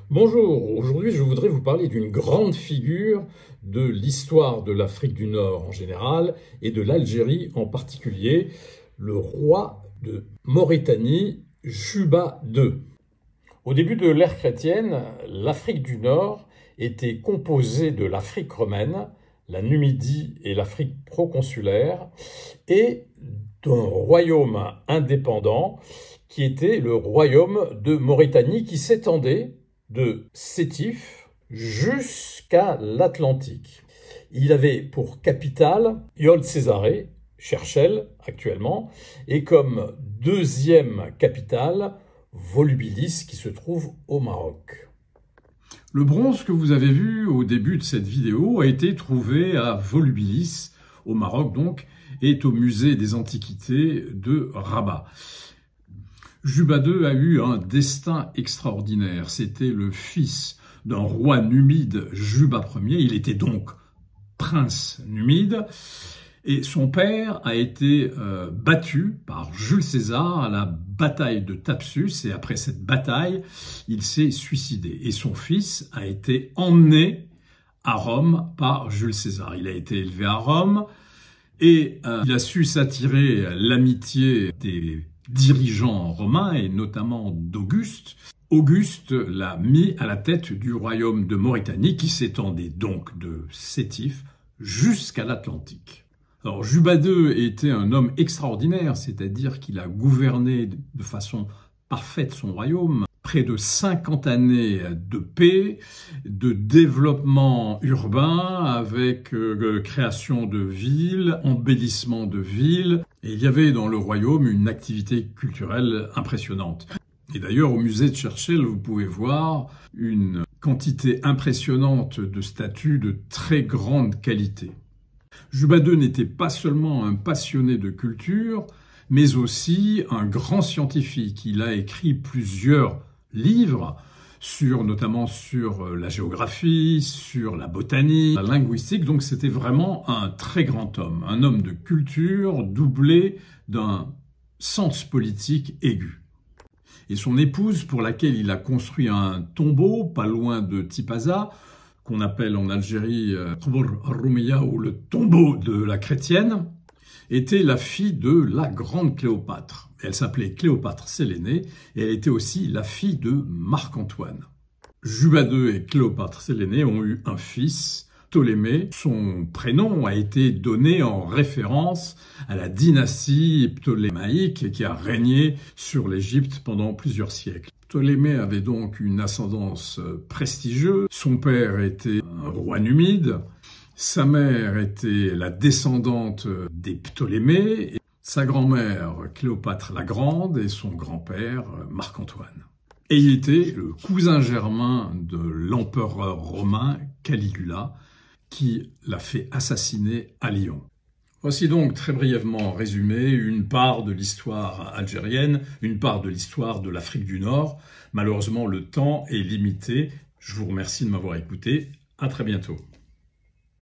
Bonjour, aujourd'hui je voudrais vous parler d'une grande figure de l'histoire de l'Afrique du Nord en général et de l'Algérie en particulier, le roi de Mauritanie, Juba II. Au début de l'ère chrétienne, l'Afrique du Nord était composée de l'Afrique romaine, la Numidie et l'Afrique proconsulaire, et d'un royaume indépendant qui était le royaume de Mauritanie qui s'étendait de Sétif jusqu'à l'Atlantique. Il avait pour capitale Iole Césarée, Cherchell actuellement, et comme deuxième capitale Volubilis qui se trouve au Maroc. Le bronze que vous avez vu au début de cette vidéo a été trouvé à Volubilis, au Maroc donc, et est au musée des Antiquités de Rabat. Juba II a eu un destin extraordinaire. C'était le fils d'un roi numide, Juba Ier. Il était donc prince numide. Et son père a été battu par Jules César à la bataille de Thapsus. Et après cette bataille, il s'est suicidé. Et son fils a été emmené à Rome par Jules César. Il a été élevé à Rome et il a su s'attirer l'amitié des dirigeants romains et notamment d'Auguste. Auguste l'a mis à la tête du royaume de Mauritanie qui s'étendait donc de Sétif jusqu'à l'Atlantique. Alors Juba II était un homme extraordinaire, c'est-à-dire qu'il a gouverné de façon parfaite son royaume. Près de 50 années de paix, de développement urbain avec création de villes, embellissement de villes. Et il y avait dans le royaume une activité culturelle impressionnante. Et d'ailleurs, au musée de Cherchell, vous pouvez voir une quantité impressionnante de statues de très grande qualité. Juba II n'était pas seulement un passionné de culture, mais aussi un grand scientifique. Il a écrit plusieurs livres, notamment sur la géographie, sur la botanique, la linguistique. Donc c'était vraiment un très grand homme, un homme de culture doublé d'un sens politique aigu. Et son épouse, pour laquelle il a construit un tombeau pas loin de Tipaza, qu'on appelle en Algérie Qbr al-Rumiyya ou le tombeau de la chrétienne, était la fille de la grande Cléopâtre. Elle s'appelait Cléopâtre Sélénée et elle était aussi la fille de Marc-Antoine. Juba II et Cléopâtre Sélénée ont eu un fils, Ptolémée. Son prénom a été donné en référence à la dynastie ptolémaïque qui a régné sur l'Égypte pendant plusieurs siècles. Ptolémée avait donc une ascendance prestigieuse. Son père était un roi numide. Sa mère était la descendante des Ptolémées, sa grand-mère Cléopâtre la Grande et son grand-père Marc-Antoine. Et il était le cousin germain de l'empereur romain Caligula qui l'a fait assassiner à Lyon. Voici donc très brièvement résumé une part de l'histoire algérienne, une part de l'histoire de l'Afrique du Nord. Malheureusement, le temps est limité. Je vous remercie de m'avoir écouté. À très bientôt.